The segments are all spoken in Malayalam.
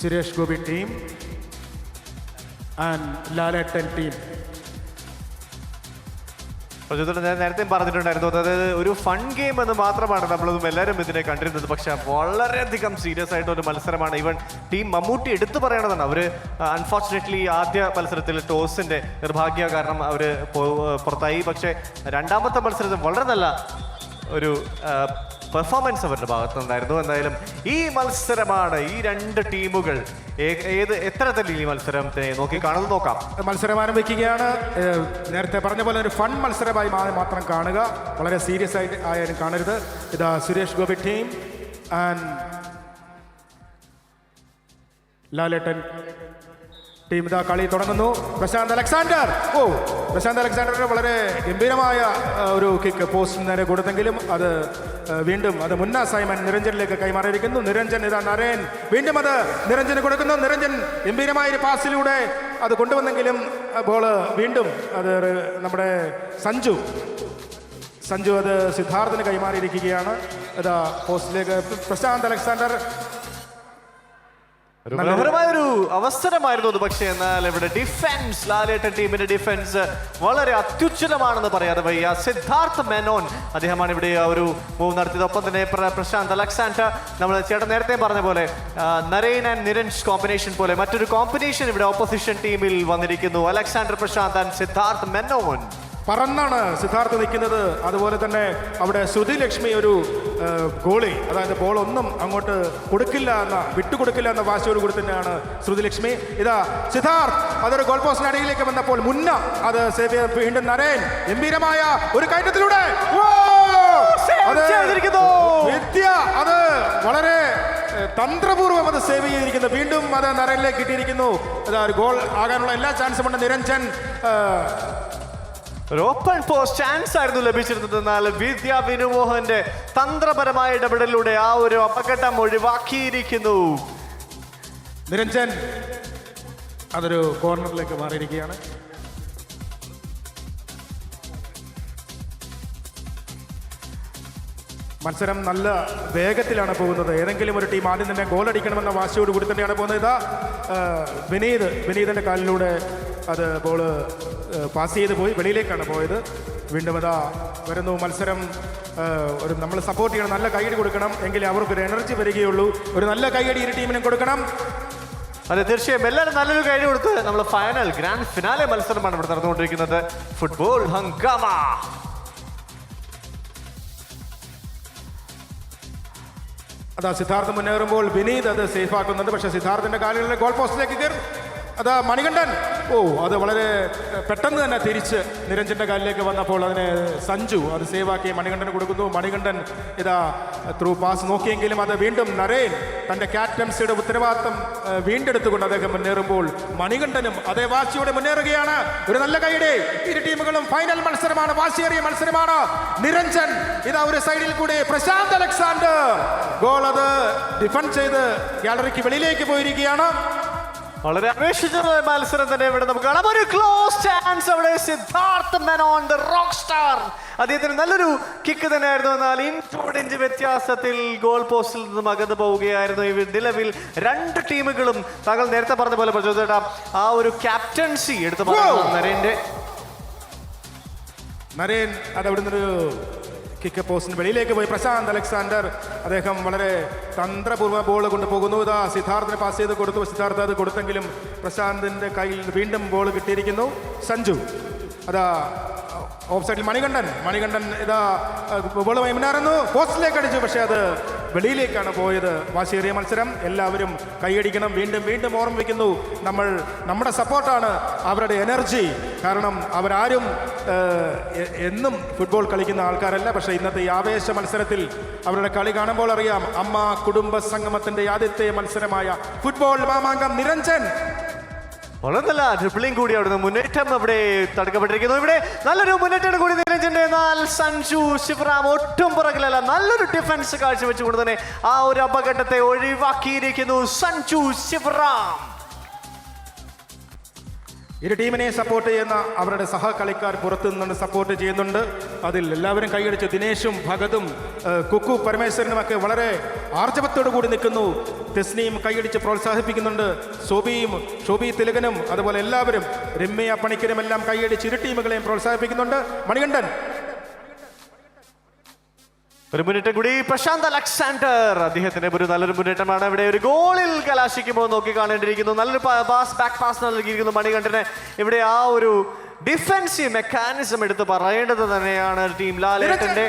Suresh Gopi team and Laletan team. ഞാൻ നേരത്തെ പറഞ്ഞിട്ടുണ്ടായിരുന്നു, അതായത് ഒരു ഫൺ ഗെയിം എന്ന് മാത്രമാണ് നമ്മളതും എല്ലാവരും ഇതിനെ കണ്ടിരുന്നത്. പക്ഷെ വളരെയധികം സീരിയസ് ആയിട്ട് ഒരു മത്സരമാണ്. ഈവൻ ടീം മമ്മൂട്ടി എടുത്തു പറയണതാണ്. അവർ അൺഫോർച്ചുനേറ്റ്ലി ആദ്യ മത്സരത്തിൽ ടോസിന്റെ നിർഭാഗ്യ കാരണം അവർ പുറത്തായി. പക്ഷെ രണ്ടാമത്തെ മത്സരത്തിൽ വളരെ നല്ല ഒരു പെർഫോമൻസ് അവരുടെ ഭാഗത്തുനിന്നായിരുന്നു. എന്തായാലും ഈ മത്സരമാണ്, ഈ രണ്ട് ടീമുകൾ എത്ര തല്ലിൽ ഈ മത്സരത്തെ നോക്കി കാണുന്നത് നോക്കാം. മത്സരം ആരംഭിക്കുകയാണ്. നേരത്തെ പറഞ്ഞ പോലെ ഒരു ഫൺ മത്സരമായി മാത്രം കാണുക, വളരെ സീരിയസ് ആയിട്ട് ആയാലും കാണരുത്. ഇതാ Suresh Gopi team and Lalettan team ഇതാ കളി തുടങ്ങുന്നു. പ്രശാന്ത് അലക്സാണ്ടർ, പ്രശാന്ത് അലക്സാണ്ടറിന് വളരെ ഗംഭീരമായ ഒരു കിക്ക് പോസ്റ്റിന് നേരെ കൊടുത്തെങ്കിലും അത് വീണ്ടും അത് മുന്ന സൈമൻ നിരഞ്ജനിലേക്ക് കൈമാറിയിരിക്കുന്നു. നിരഞ്ജൻ ഇതാ നരേൻ വീണ്ടും അത് നിരഞ്ജന് കൊടുക്കുന്നു. നിരഞ്ജൻ ഗംഭീരമായ ഒരു പാസിലൂടെ അത് കൊണ്ടുവന്നെങ്കിലും ബോള് വീണ്ടും അത് നമ്മുടെ സഞ്ജു അത് സിദ്ധാർത്ഥിന് കൈമാറിയിരിക്കുകയാണ്. ഇതാ പോസ്റ്റിലേക്ക് പ്രശാന്ത് അലക്സാണ്ടർ. മനോഹരമായൊരു അവസരമായിരുന്നു അത്. പക്ഷേ എന്നാൽ ഇവിടെ ഡിഫൻസ്, ലാലേട്ടൻ ടീമിന്റെ ഡിഫൻസ് വളരെ അത്യുജ്വലമാണെന്ന് പറയാതെ വയ്യ. സിദ്ധാർത്ഥ് മേനോൻ അദ്ദേഹമാണ് ഇവിടെ ആ ഒരു മൂവ് നടത്തിയത്. ഒപ്പം തന്നെ പ്രശാന്ത് അലക്സാണ്ടർ, നമ്മൾ ചേട്ടൻ നേരത്തെ പറഞ്ഞ പോലെ നരേൻ ആൻഡ് നിരഞ്ജ് കോമ്പിനേഷൻ പോലെ മറ്റൊരു കോമ്പിനേഷൻ ഇവിടെ ഓപ്പോസിഷൻ ടീമിൽ വന്നിരിക്കുന്നു. Alexander Prashanth and Siddharth Menon. പറന്നാണ് സിദ്ധാർത്ഥ് നിൽക്കുന്നത്. അതുപോലെ തന്നെ അവിടെ ശ്രുതി ലക്ഷ്മി ഒരു ഗോളി, അതായത് ബോൾ ഒന്നും അങ്ങോട്ട് വിട്ടുകൊടുക്കില്ല എന്ന വാശിയോട് കൂടി തന്നെയാണ് ശ്രുതി ലക്ഷ്മി. ഇതാ സിദ്ധാർത്ഥ് അതൊരു ഗോൾ പോസ്റ്റിന് അടിയിലേക്ക് വന്നപ്പോൾ മുന്ന അത് സേവ് ചെയ്ത് വീണ്ടും നരേൻ ഗംഭീരമായ ഒരു കയറ്റത്തിലൂടെ വിദ്യ അത് വളരെ തന്ത്രപൂർവ്വം അത് സേവ് ചെയ്തിരിക്കുന്നു. വീണ്ടും അത് നരേനിലേക്ക് കിട്ടിയിരിക്കുന്നു. അതാ ഒരു ഗോൾ ആകാനുള്ള എല്ലാ ചാൻസും ഉണ്ട്. നിരഞ്ജൻ ഒരു ഓപ്പൺ പോസ്റ്റ് ചാൻസ് ആയിരുന്നു ലഭിച്ചിരുന്നത്. എന്നാൽ വിദ്യ വിനുമോഹന്റെ തന്ത്രപരമായ ഇടപെടലിലൂടെ ആ ഒരു അപകടം ഒഴിവാക്കിയിരിക്കുന്നു. നിരഞ്ജൻ അതൊരു കോർണറിലേക്ക് മാറിയിരിക്കുകയാണ്. മത്സരം നല്ല വേഗത്തിലാണ് പോകുന്നത്. ഏതെങ്കിലും ഒരു ടീം ആദ്യം തന്നെ ഗോൾ അടിക്കണമെന്ന വാശിയോട് കൂടി തന്നെയാണ് പോകുന്നത്. ഇതാ വിനീതിന്റെ കാലിലൂടെ അത് ബോള് പാസ് ചെയ്ത് പോയി വെളിയിലേക്കാണ് പോയത്. വീണ്ടും അതാ വരുന്നു മത്സരം. ഒരു നമ്മൾ സപ്പോർട്ട് ചെയ്യണം, നല്ല കൈയടി കൊടുക്കണം, എങ്കിലേ അവർക്കൊരു എനർജി വരികയുള്ളൂ. ഒരു നല്ല കൈയടി ഇരു ടീമിനും കൊടുക്കണം. അതെ, തീർച്ചയായും എല്ലാവരും നല്ലൊരു കൈ കൊടുത്ത് നമ്മൾ ഗ്രാൻഡ് ഫിനാലെ മത്സരമാണ് ഇവിടെ നടന്നുകൊണ്ടിരിക്കുന്നത്. ഫുട്ബോൾ ഹംഗാമ. അതാ സിദ്ധാർത്ഥ് മുന്നേറുമ്പോൾ വിനീത് അത് സേഫ് ആക്കുന്നുണ്ട്. പക്ഷേ സിദ്ധാർത്ഥിന്റെ കാലുകളിലെ ഗോൾ പോസ്റ്റിലേക്ക് കയറും. അതാ മണികണ്ഠൻ അത് വളരെ പെട്ടെന്ന് തന്നെ തിരിച്ച് നിരഞ്ജന്റെ കാലിലേക്ക് വന്നപ്പോൾ അതിനെ സഞ്ജു അത് സേവാക്കി മണികണ്ഠന് കൊടുക്കുന്നു. മണികണ്ഠൻ ഇതാ ത്രൂ പാസ് നോക്കിയെങ്കിലും അത് വീണ്ടും നരേൻ തൻ്റെ ക്യാപ്റ്റൻസിയുടെ ഉത്തരവാദിത്തം വീണ്ടെടുത്തുകൊണ്ട് അദ്ദേഹം മുന്നേറുമ്പോൾ മണികണ്ഠനും അതേ വാശിയോടെ മുന്നേറുകയാണ്. ഒരു നല്ല കൈയുടെ ഇരു ടീമുകളും ഫൈനൽ മത്സരമാണ്, വാശിയേറിയ മത്സരമാണ്. നിരഞ്ജൻ ഇതാ ഒരു സൈഡിൽ കൂടി പ്രശാന്ത് അലക്സാണ്ടർ ഗോൾ അത് ഡിഫൻഡ് ചെയ്ത് ഗാലറിക്ക് വെളിയിലേക്ക് പോയിരിക്കുകയാണ്. വളരെ ആവേശജനകമായ മത്സരം തന്നെ ഇവിടെ നമുക്ക് കാണാം. ഒരു ക്ലോസ് ചാൻസ് അവിടെ Siddharth Menon the rock star, അദ്ദേഹത്തിന് നല്ലൊരു കിക്ക് തന്നെയായിരുന്നു. എന്നാൽ ഇഞ്ച് വ്യത്യാസത്തിൽ ഗോൾ പോസ്റ്റിൽ നിന്നും അകന്നു പോവുകയായിരുന്നു. നിലവിൽ രണ്ട് ടീമുകളും താങ്കൾ നേരത്തെ പറഞ്ഞ പോലെ പ്രചോദിച്ച ആ ഒരു ക്യാപ്റ്റൻസി എടുത്ത് പറയുന്നു. നരേൻ അതവിടെ നിന്നൊരു കിക്ക് പോസ്റ്റിന് വെളിയിലേക്ക് പോയി. പ്രശാന്ത് അലക്സാണ്ടർ അദ്ദേഹം വളരെ തന്ത്രപൂർവ്വ ബോൾ കൊണ്ടുപോകുന്നു. ഇതാ സിദ്ധാർത്ഥിന് പാസ് ചെയ്ത് കൊടുത്തു. സിദ്ധാർത്ഥ് അത് കൊടുത്തെങ്കിലും പ്രശാന്തിന്റെ കയ്യിൽ വീണ്ടും ബോൾ കിട്ടിയിരിക്കുന്നു. സഞ്ജു അതാ ഓഫ് സൈഡിൽ മണികണ്ഠൻ ഇതാ ബോളുമായി മുന്നേറുന്നു. പോസ്റ്റിലേക്ക് അടിച്ചു, പക്ഷേ അത് വെളിയിലേക്കാണ് പോയത്. വാശിയേറിയ മത്സരം, എല്ലാവരും കൈയടിക്കണം. വീണ്ടും ഓർമ്മിപ്പിക്കുന്നു, നമ്മുടെ സപ്പോർട്ടാണ് അവരുടെ എനർജി. കാരണം അവരാരും എന്നും ഫുട്ബോൾ കളിക്കുന്ന ആൾക്കാരല്ല. പക്ഷേ ഇന്നത്തെ ഈ ആവേശ മത്സരത്തിൽ അവരുടെ കളി കാണുമ്പോൾ അറിയാം. അമ്മ കുടുംബ സംഗമത്തിന്റെ ആദ്യത്തെ മത്സരമായ ഫുട്ബോൾ മാമാങ്കം നിരഞ്ജൻ വളരെ നല്ല ട്രിപ്പിളിംഗ് കൂടി അവിടുന്ന് മുന്നേറ്റം അവിടെ തടുക്കപ്പെട്ടിരിക്കുന്നു. ഇവിടെ നല്ലൊരു മുന്നേറ്റം കൂടി നിരഞ്ജന്റെ. എന്നാൽ സഞ്ജു ശിവറാം ഒട്ടും പുറകിലല്ല, നല്ലൊരു ഡിഫൻസ് കാഴ്ചവെച്ചുകൊണ്ട് തന്നെ ആ ഒരു അപകടത്തെ ഒഴിവാക്കിയിരിക്കുന്നു സഞ്ജു ശിവറാം. ഇരു ടീമിനെ സപ്പോർട്ട് ചെയ്യുന്ന അവരുടെ സഹകളിക്കാർ പുറത്തു നിന്നുകൊണ്ട് സപ്പോർട്ട് ചെയ്യുന്നുണ്ട്. അതിൽ എല്ലാവരും കൈയടിച്ചു. ദിനേശും ഭഗതും കുക്കു പരമേശ്വരനും ഒക്കെ വളരെ ആർജവത്തോടു കൂടി നിൽക്കുന്നു. തെസ്നിയും കൈയടിച്ച് പ്രോത്സാഹിപ്പിക്കുന്നുണ്ട്. ശോഭി തിലകനും അതുപോലെ എല്ലാവരും, രമ്യ പണിക്കരും എല്ലാം കൈയടിച്ച് ഇരു ടീമുകളെയും പ്രോത്സാഹിപ്പിക്കുന്നുണ്ട്. മണികണ്ഠൻ ഒരു മുന്നേറ്റം കൂടി. പ്രശാന്ത് അലക്സാണ്ടർ, അദ്ദേഹത്തിന്റെ ഒരു നല്ലൊരു മുന്നേറ്റമാണ്. ഇവിടെ ഒരു ഗോളിൽ കലാശിക്കുമ്പോൾ നോക്കി കാണേണ്ടിയിരിക്കുന്നു. നല്ലൊരു ബാക്ക് പാസ് നൽകിയിരിക്കുന്നു മണികണ്ഠന്. ഇവിടെ ആ ഒരു ഡിഫൻസീവ് മെക്കാനിസം എടുത്ത് പറയേണ്ടത് തന്നെയാണ് ടീം ലാലേട്ടന്റെ.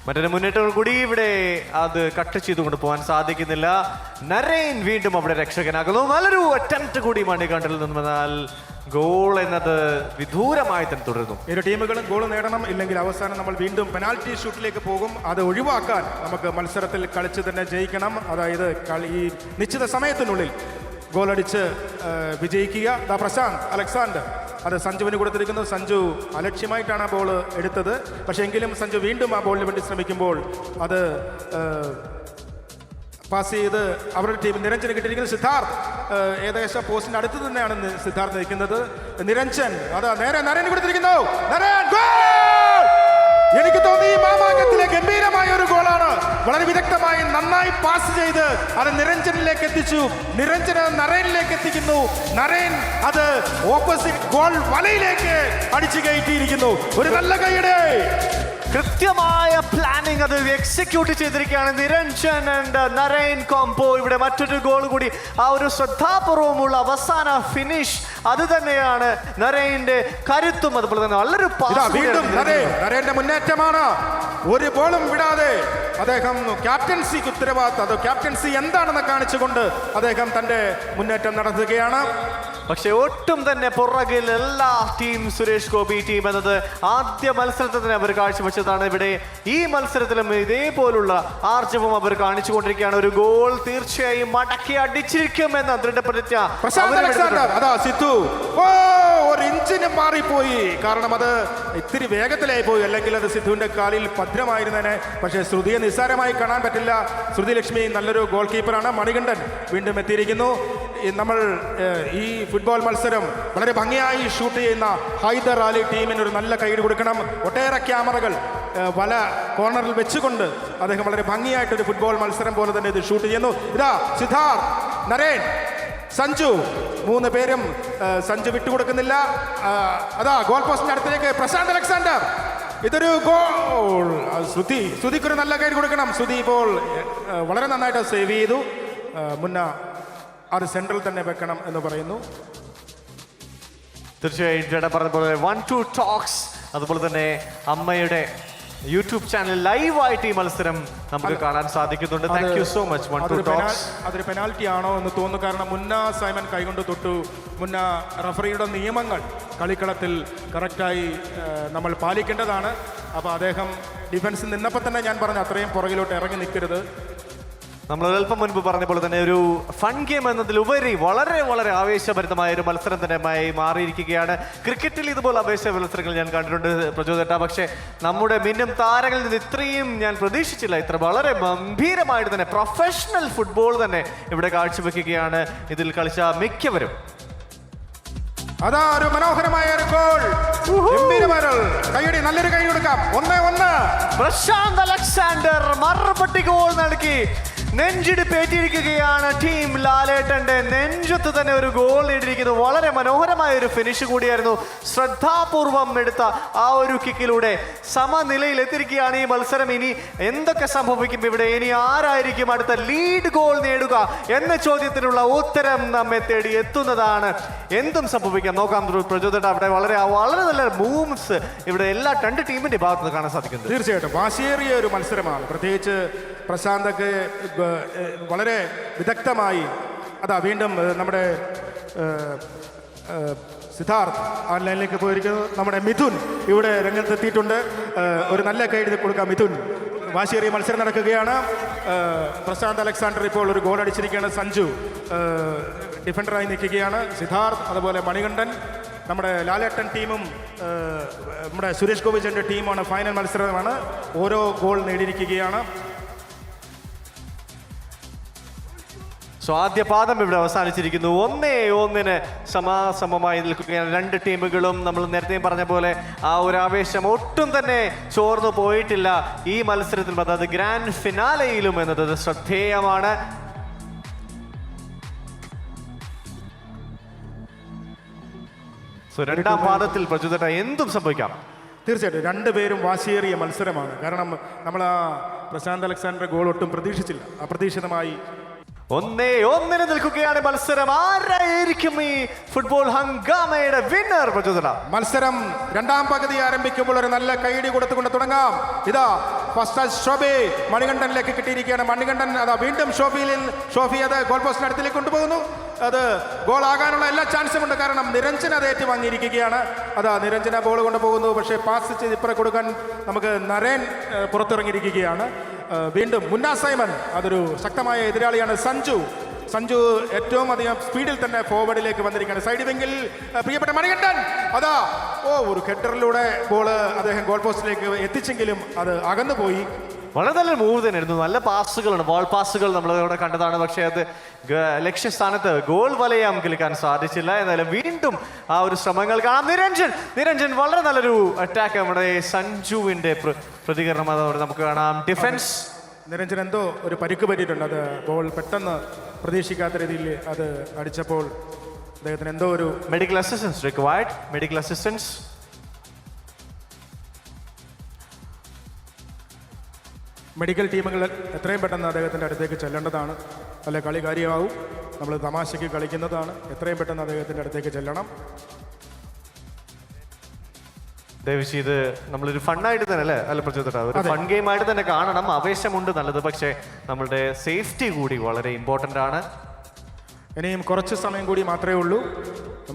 മറ്റൊരു മുന്നേറ്റം കൂടി ഇവിടെ അത് കട്ട് ചെയ്തുകൊണ്ട് പോകാൻ സാധിക്കുന്നില്ല. നരേൻ വീണ്ടും അവിടെ രക്ഷകനാകുന്നു. നല്ലൊരു അറ്റംപ്റ്റ് കൂടി മണികണ്ഠനിൽ നിന്നും. എന്നാൽ ഗോൾ എന്നത് വിദൂരമായി തന്നെ തുടരുന്നു. ഇരു ടീമുകളും ഗോൾ നേടണം, ഇല്ലെങ്കിൽ അവസാനം നമ്മൾ വീണ്ടും പെനാൽറ്റി ഷൂട്ടിലേക്ക് പോകും. അത് ഒഴിവാക്കാൻ നമുക്ക് മത്സരത്തിൽ കളിച്ച് തന്നെ ജയിക്കണം. അതായത് ഈ നിശ്ചിത സമയത്തിനുള്ളിൽ ഗോളടിച്ച് വിജയിക്കുക. പ്രശാന്ത് അലക്സാണ്ടർ അത് സഞ്ജുവിന് കൊടുത്തിരിക്കുന്നു. സഞ്ജു അലക്ഷ്യമായിട്ടാണ് ആ ബോൾ എടുത്തത്. പക്ഷേ എങ്കിലും സഞ്ജു വീണ്ടും ആ ബോളിന് വേണ്ടി ശ്രമിക്കുമ്പോൾ അത് പാസ് ചെയ്ത് അവരുടെ ടീം നിരഞ്ജന് കിട്ടിയിരിക്കുന്നത്. സിദ്ധാർത്ഥ് ഏകദേശം പോസ്റ്റിന്റെ അടുത്ത് തന്നെയാണ് സിദ്ധാർത്ഥ് നിൽക്കുന്നത്. നിരഞ്ജൻ അത് നേരെ നരേൻ കൊടുത്തിരിക്കുന്നു. എനിക്ക് തോന്നി ഈ മാമാങ്കത്തിലെ ഗംഭീരമായ ഒരു ഗോളാണ്. വളരെ വിദഗ്ധമായി നന്നായി പാസ് ചെയ്ത് അത് നിരഞ്ജനിലേക്ക് എത്തിച്ചു. നിരഞ്ജന് നരേനിലേക്ക് എത്തിക്കുന്നു. നരേൻ അത് ഓപ്പോസിറ്റ് ഗോൾ വലയിലേക്ക് അടിച്ചു കയറ്റിയിരിക്കുന്നു. ഒരു നല്ല കൈയുടെ കൃത്യമായ പ്ലാനിങ് അത് എക്സിക്യൂട്ട് ചെയ്തിരിക്കുകയാണ് നിരഞ്ജൻ ആൻഡ് നരേൻ കോംബോ. ഇവിടെ മറ്റൊരു ഗോൾ കൂടി. ആ ഒരു ശ്രദ്ധാപൂർവമുള്ള അവസാന ഫിനിഷ് അത് തന്നെയാണ് നരേന്റെ കരുത്തും. അതുപോലെ തന്നെ നല്ലൊരു നരേന്റെ മുന്നേറ്റമാണ്. ഒരു ബോളും വിടാതെ അദ്ദേഹം ക്യാപ്റ്റൻസിക്ക് ഉത്തരവാദിത്തം, അത് ക്യാപ്റ്റൻസി എന്താണെന്ന് കാണിച്ചുകൊണ്ട് അദ്ദേഹം തന്റെ മുന്നേറ്റം നടത്തുകയാണ്. പക്ഷെ ഒട്ടും തന്നെ പുറകിൽ എല്ലാ ടീം സുരേഷ് ഗോപി ടീം എന്നത് ആദ്യ മത്സരത്തിൽ തന്നെ അവർ കാഴ്ചവെച്ചതാണ്. ഇവിടെ ഈ മത്സരത്തിലും ഇതേപോലുള്ള ആർജവം അവർ കാണിച്ചുകൊണ്ടിരിക്കുകയാണ്. ഒരു ഗോൾ തീർച്ചയായും മടക്കി അടിച്ചിരിക്കുമെന്ന് ദൃഢപ്രതിജ്ഞ. അതാ സിദ്ധു ഒരു ഇഞ്ചിന് മാറിപ്പോയി. കാരണം അത് ഇത്തിരി വേഗത്തിലായി പോയി, അല്ലെങ്കിൽ അത് സിദ്ധുവിന്റെ കാലിൽ ഭദ്രമായിരുന്നേനെ. പക്ഷേ ശ്രുതിയെ നിസ്സാരമായി കാണാൻ പറ്റില്ല. ശ്രുതി ലക്ഷ്മി നല്ലൊരു ഗോൾ കീപ്പറാണ്. മണികണ്ഠൻ വീണ്ടും എത്തിയിരിക്കുന്നു. നമ്മൾ ഈ ഫുട്ബോൾ മത്സരം വളരെ ഭംഗിയായി ഷൂട്ട് ചെയ്യുന്ന ഹൈദർ അലി ടീമിന് ഒരു നല്ല കൈയ്യടി കൊടുക്കണം. ഒട്ടേറെ ക്യാമറകൾ വല കോർണറിൽ വെച്ചുകൊണ്ട് അദ്ദേഹം വളരെ ഭംഗിയായിട്ടൊരു ഫുട്ബോൾ മത്സരം പോലെ തന്നെ ഇത് ഷൂട്ട് ചെയ്യുന്നു. ഇതാ സിദ്ധാർത്ഥ്, നരേൻ, സഞ്ജു, മൂന്ന് പേരും സഞ്ജു വിട്ടുകൊടുക്കുന്നില്ല. അതാ ഗോൾ പോസ്റ്റിന്റെ അടുത്തേക്ക് പ്രശാന്ത് അലക്സാണ്ടർ. ഇതൊരു ഗോൾ. ശ്രുതിക്കൊരു നല്ല കൈ കൊടുക്കണം. ശ്രുതി ഇപ്പോൾ വളരെ നന്നായിട്ട് സേവ് ചെയ്തു. അത് സെൻട്രൽ തന്നെ വെക്കണം എന്ന് പറയുന്നു. തീർച്ചയായും പറഞ്ഞതുപോലെ 1-2 ടോക്സ്, അതുപോലെ തന്നെ അമ്മയുടെ യൂട്യൂബ് ചാനൽ ലൈവായിട്ട് ഈ മത്സരം നമുക്ക് കാണാൻ സാധിക്കുന്നുണ്ട്. Thank you so much. 1-2 talks അതൊരു പെനാൽറ്റി ആണോ എന്ന് തോന്നുന്നു. കാരണം മുന്ന സൈമൻ കൈകൊണ്ട് തൊട്ടു. മുന്ന റഫറിയുടെ നിയമങ്ങൾ കളിക്കളത്തിൽ കറക്റ്റായി നമ്മൾ പാലിക്കേണ്ടതാണ്. അപ്പോൾ അദ്ദേഹം ഡിഫൻസിൽ നിന്നപ്പോൾ തന്നെ ഞാൻ പറഞ്ഞു അത്രയും പുറകിലോട്ട് ഇറങ്ങി നിൽക്കരുത്. നമ്മൾ അല്പം മുൻപ് പറഞ്ഞ പോലെ തന്നെ ഒരു ഫൺ ഗെയിം എന്നതിലുപരി വളരെ വളരെ ആവേശഭരിതമായ ഒരു മത്സരം തന്നെ മാറിയിരിക്കുകയാണ്. ക്രിക്കറ്റിൽ ഇതുപോലെ ആവേശ മത്സരങ്ങൾ ഞാൻ കണ്ടിട്ടുണ്ട് പ്രചോദേട്ട. പക്ഷേ നമ്മുടെ മിന്നും താരങ്ങളിൽ നിന്ന് ഇത്രയും ഞാൻ പ്രതീക്ഷിച്ചില്ല. ഇത്ര വളരെ ഗംഭീരമായിട്ട് തന്നെ പ്രൊഫഷണൽ ഫുട്ബോൾ തന്നെ ഇവിടെ കാഴ്ചവെക്കുകയാണ് ഇതിൽ കളിച്ച മിക്കവരും. അതാ ഒരു മനോഹരമായ ഒരു ഗോൾ. കൈയടി, നല്ലൊരു കൈ കൊടുക്കാം. 1-1. പ്രശാന്ത് അലക്സാണ്ടർ മറുപടി ഗോൾ നൽകി നെഞ്ചിടിപ്പേറ്റിരിക്കുകയാണ് ടീം ലാലേട്ടന്റെ. നെഞ്ചത്ത് തന്നെ ഒരു ഗോൾ നേടിയിരിക്കുന്നു. വളരെ മനോഹരമായ ഒരു ഫിനിഷ് കൂടിയായിരുന്നു. ശ്രദ്ധാപൂർവം എടുത്ത ആ ഒരു കിക്കിലൂടെ സമനിലയിൽ എത്തിയിരിക്കുകയാണ് ഈ മത്സരം. ഇനി എന്തൊക്കെ സംഭവിക്കും ഇവിടെ? ഇനി ആരായിരിക്കും അടുത്ത ലീഡ് ഗോൾ നേടുക എന്ന ചോദ്യത്തിനുള്ള ഉത്തരം നമ്മെ തേടി എത്തുന്നതാണ്. എന്തും സംഭവിക്കാം, നോക്കാം പ്രചോദന. അവിടെ വളരെ വളരെ നല്ല മൂവ്സ് ഇവിടെ എല്ലാ രണ്ട് ടീമിന്റെ ഭാഗത്ത് നിന്ന് കാണാൻ സാധിക്കുന്നത്. തീർച്ചയായിട്ടും വാശിയേറിയ ഒരു മത്സരമാണ്. പ്രത്യേകിച്ച് പ്രശാന്തൊക്കെ വളരെ വിദഗ്ധമായി. അതാ വീണ്ടും നമ്മുടെ സിദ്ധാർത്ഥ് ഓൺലൈനിലേക്ക് പോയിരിക്കുന്നു. നമ്മുടെ മിഥുൻ ഇവിടെ രംഗത്തെത്തിയിട്ടുണ്ട്. ഒരു നല്ല കൈയ്യടി കൊടുക്കാം മിഥുൻ. വാശിയേറിയ മത്സരം നടക്കുകയാണ്. പ്രശാന്ത് അലക്സാണ്ടർ ഇപ്പോൾ ഒരു ഗോൾ അടിച്ചിരിക്കുകയാണ്. സഞ്ജു ഡിഫൻഡറായി നിൽക്കുകയാണ്. സിദ്ധാർത്ഥ്, അതുപോലെ മണികണ്ഠൻ. നമ്മുടെ ലാലേട്ടൻ ടീമും നമ്മുടെ സുരേഷ് ഗോപിച്ചൻ്റെ ടീമാണ്. ഫൈനൽ മത്സരമാണ്. ഓരോ ഗോൾ നേടിയിരിക്കുകയാണ്. സോ ആദ്യ പാദം ഇവിടെ അവസാനിച്ചിരിക്കുന്നു. 1-1 സമാസമമായി നിൽക്കുകയാണ് രണ്ട് ടീമുകളും. നമ്മൾ നേരത്തെ പറഞ്ഞ പോലെ ആ ഒരു ആവേശം ഒട്ടും തന്നെ ചോർന്നു പോയിട്ടില്ല ഈ മത്സരത്തിൽ, അതായത് ഗ്രാൻഡ് ഫിനാലയിലും എന്നത് ശ്രദ്ധേയമാണ്. സോ രണ്ടാം പാദത്തിൽ പ്രചോദന എന്തും സംഭവിക്കാം. തീർച്ചയായിട്ടും രണ്ടുപേരും വാശിയേറിയ മത്സരമാണ്. കാരണം നമ്മൾ ആ പ്രശാന്ത് അലക്സാണ്ടർ ഗോൾ ഒട്ടും പ്രതീക്ഷിച്ചില്ല. അപ്രതീക്ഷിതമായി 1-1 നിൽക്കുകയാണ് മത്സരം. ആരായിരിക്കും ഈ ഫുട്ബോൾ ഹംഗാമയുടെ വിന്നർ? പ്രചോദന മത്സരം രണ്ടാം പകുതി ആരംഭിക്കുമ്പോൾ ഒരു നല്ല കൈയടി കൊടുത്തുകൊണ്ട് തുടങ്ങാം. ഇതാ ഫസ്റ്റ് ഷോബി മണികണ്ഠനിലേക്ക് കിട്ടിയിരിക്കുകയാണ്. മണികണ്ഠൻ അതാ വീണ്ടും ഷോഫി അത് ഗോൾ പോസ്റ്റിന് അടുത്തേക്ക് കൊണ്ടുപോകുന്നു. അത് ഗോൾ ആകാനുള്ള എല്ലാ ചാൻസും ഉണ്ട്. കാരണം നിരഞ്ജൻ അത് ഏറ്റുവാങ്ങിയിരിക്കുകയാണ്. അതാ നിരഞ്ജന ബോൾ കൊണ്ടുപോകുന്നു. പക്ഷേ പാസ് ചെയ്ത് ഇപ്പുറം കൊടുക്കാൻ നമുക്ക് നരേൻ പുറത്തിറങ്ങിയിരിക്കുകയാണ്. വീണ്ടും മുന്ന സൈമൺ അതൊരു ശക്തമായ എതിരാളിയാണ്. സഞ്ജു ഏറ്റവും അധികം സ്പീഡിൽ തന്നെ ഫോർവേഡിലേക്ക് വന്നിരിക്കുകയാണ്. സൈഡ് വിങ്ങിൽ പ്രിയപ്പെട്ട മണികണ്ഠൻ അതാ ഒരു ഹെഡറിലൂടെ ബോള് അദ്ദേഹം ഗോൾ പോസ്റ്റിലേക്ക് എത്തിച്ചെങ്കിലും അത് അകന്നുപോയി. വളരെ നല്ല മൂവ് തന്നെയായിരുന്നു. നല്ല പാസുകളാണ്, ബോൾ പാസുകൾ നമ്മൾ ഇവിടെ കണ്ടതാണ്. പക്ഷേ അത് ലക്ഷ്യസ്ഥാനത്ത് ഗോൾ വലയം കിളിക്കാൻ സാധിച്ചില്ല. എന്നാലും വീണ്ടും ആ ഒരു ശ്രമങ്ങൾ കാണാം. നിരഞ്ജൻ വളരെ നല്ലൊരു അറ്റാക്ക്. നമ്മുടെ സഞ്ജുവിന്റെ പ്രതികരണം അതോടെ നമുക്ക് കാണാം. ഡിഫൻസ് നിരഞ്ജൻ എന്തോ ഒരു പരിക്ക് പറ്റിയിട്ടുണ്ട്. അത് ബോൾ പെട്ടെന്ന് പ്രതീക്ഷിക്കാത്ത രീതിയിൽ അത് അടിച്ചപ്പോൾ അദ്ദേഹത്തിന് എന്തോ ഒരു medical assistance required. Medical assistance medical ടീമുകൾ എത്രയും പെട്ടെന്ന് അദ്ദേഹത്തിൻ്റെ അടുത്തേക്ക് ചെല്ലേണ്ടതാണ്. അല്ലെ കളി കാര്യമാവും. നമ്മൾ തമാശയ്ക്ക് കളിക്കുന്നതാണ്. എത്രയും പെട്ടെന്ന് അദ്ദേഹത്തിൻ്റെ അടുത്തേക്ക് ചെല്ലണം. ദയവിച്ച് ഇത് നമ്മളൊരു ഫണ്ണായിട്ട് തന്നെ അല്ല പ്രചോദന, ഒരു ഫൺ ഗെയിം ആയിട്ട് തന്നെ കാണണം. ആവേശമുണ്ട് നല്ലത്, പക്ഷേ നമ്മളുടെ സേഫ്റ്റി കൂടി വളരെ ഇമ്പോർട്ടൻ്റ് ആണ്. ഇനിയും കുറച്ച് സമയം കൂടി മാത്രമേ ഉള്ളൂ.